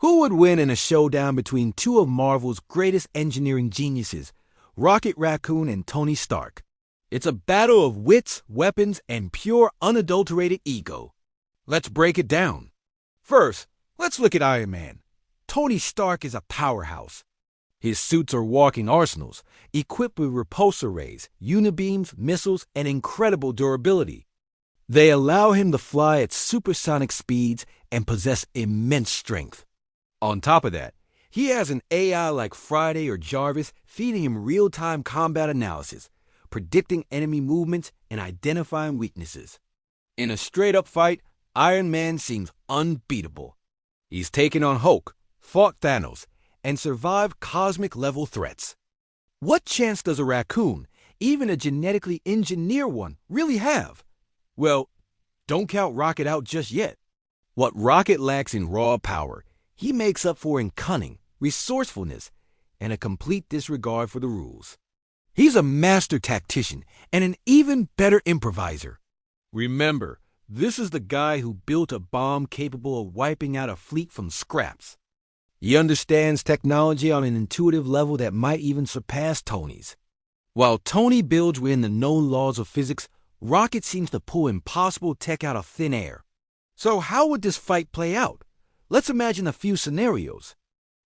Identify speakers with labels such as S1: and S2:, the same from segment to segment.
S1: Who would win in a showdown between two of Marvel's greatest engineering geniuses, Rocket Raccoon and Tony Stark? It's a battle of wits, weapons, and pure unadulterated ego. Let's break it down. First, let's look at Iron Man. Tony Stark is a powerhouse. His suits are walking arsenals, equipped with repulsor rays, unibeams, missiles, and incredible durability. They allow him to fly at supersonic speeds and possess immense strength. On top of that, he has an AI like Friday or Jarvis feeding him real-time combat analysis, predicting enemy movements and identifying weaknesses. In a straight-up fight, Iron Man seems unbeatable. He's taken on Hulk, fought Thanos, and survived cosmic-level threats. What chance does a raccoon, even a genetically engineered one, really have? Well, don't count Rocket out just yet. What Rocket lacks in raw power, he makes up for in cunning, resourcefulness, and a complete disregard for the rules. He's a master tactician and an even better improviser. Remember, this is the guy who built a bomb capable of wiping out a fleet from scraps. He understands technology on an intuitive level that might even surpass Tony's. While Tony builds within the known laws of physics, Rocket seems to pull impossible tech out of thin air. So how would this fight play out? Let's imagine a few scenarios.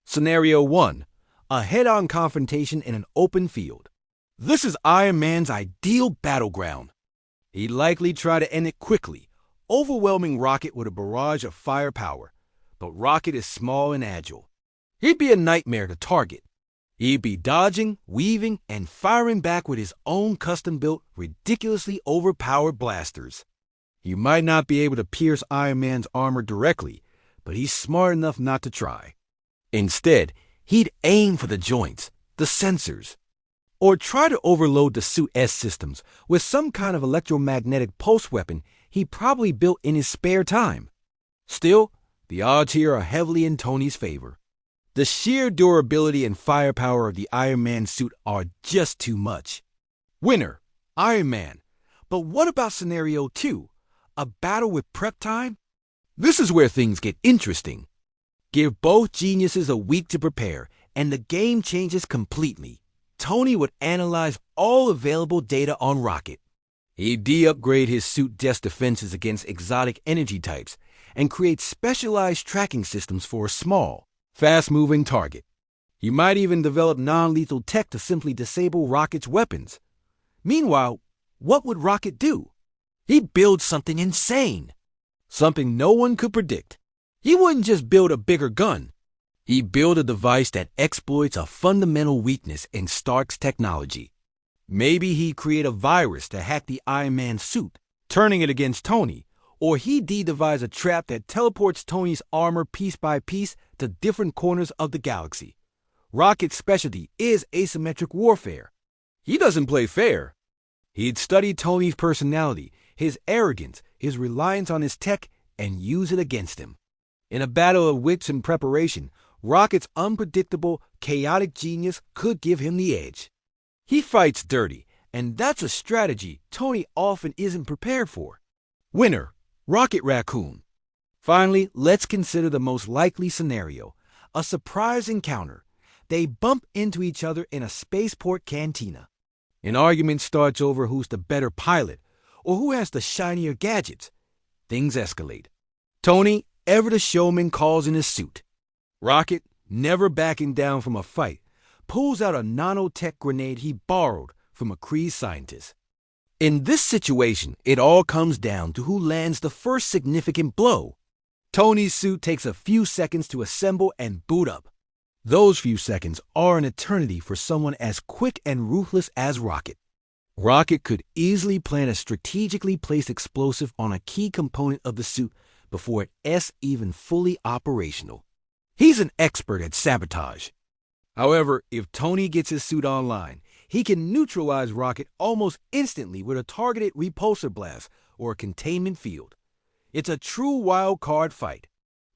S1: Scenario 1. A head-on confrontation in an open field. This is Iron Man's ideal battleground. He'd likely try to end it quickly, overwhelming Rocket with a barrage of firepower. But Rocket is small and agile. He'd be a nightmare to target. He'd be dodging, weaving, and firing back with his own custom-built, ridiculously overpowered blasters. He might not be able to pierce Iron Man's armor directly, but he's smart enough not to try. Instead, he'd aim for the joints, the sensors, or try to overload the suit's systems with some kind of electromagnetic pulse weapon he probably built in his spare time. Still, the odds here are heavily in Tony's favor. The sheer durability and firepower of the Iron Man suit are just too much. Winner, Iron Man. But what about scenario 2? A battle with prep time? This is where things get interesting. Give both geniuses a week to prepare, and the game changes completely. Tony would analyze all available data on Rocket. He'd de-upgrade his suit's defenses against exotic energy types and create specialized tracking systems for a small, fast-moving target. He might even develop non-lethal tech to simply disable Rocket's weapons. Meanwhile, what would Rocket do? He'd build something insane. Something no one could predict. He wouldn't just build a bigger gun. He'd build a device that exploits a fundamental weakness in Stark's technology. Maybe he'd create a virus to hack the Iron Man suit, turning it against Tony, or he'd devise a trap that teleports Tony's armor piece by piece to different corners of the galaxy. Rocket's specialty is asymmetric warfare. He doesn't play fair. He'd study Tony's personality, his arrogance, his reliance on his tech, and use it against him. In a battle of wits and preparation, Rocket's unpredictable, chaotic genius could give him the edge. He fights dirty, and that's a strategy Tony often isn't prepared for. Winner, Rocket Raccoon. Finally, let's consider the most likely scenario, a surprise encounter. They bump into each other in a spaceport cantina. An argument starts over who's the better pilot, or who has the shinier gadgets. Things escalate. Tony, ever the showman, calls in his suit. Rocket, never backing down from a fight, pulls out a nanotech grenade he borrowed from a Kree scientist. In this situation, it all comes down to who lands the first significant blow. Tony's suit takes a few seconds to assemble and boot up. Those few seconds are an eternity for someone as quick and ruthless as Rocket. Rocket could easily plant a strategically placed explosive on a key component of the suit before it's even fully operational. He's an expert at sabotage. However, if Tony gets his suit online, he can neutralize Rocket almost instantly with a targeted repulsor blast or a containment field. It's a true wild card fight.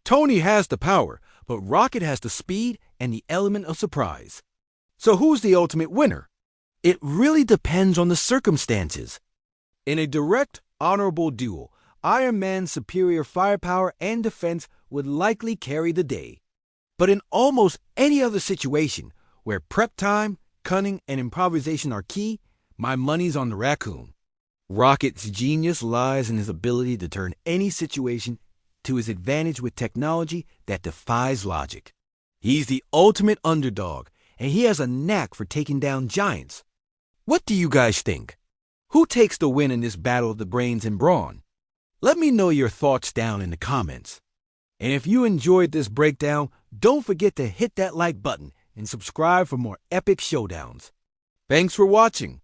S1: Tony has the power, but Rocket has the speed and the element of surprise. So who's the ultimate winner? It really depends on the circumstances. In a direct, honorable duel, Iron Man's superior firepower and defense would likely carry the day. But in almost any other situation where prep time, cunning, and improvisation are key, my money's on the raccoon. Rocket's genius lies in his ability to turn any situation to his advantage with technology that defies logic. He's the ultimate underdog, and he has a knack for taking down giants. What do you guys think? Who takes the win in this battle of the brains and brawn? Let me know your thoughts down in the comments. And if you enjoyed this breakdown, don't forget to hit that like button and subscribe for more epic showdowns. Thanks for watching.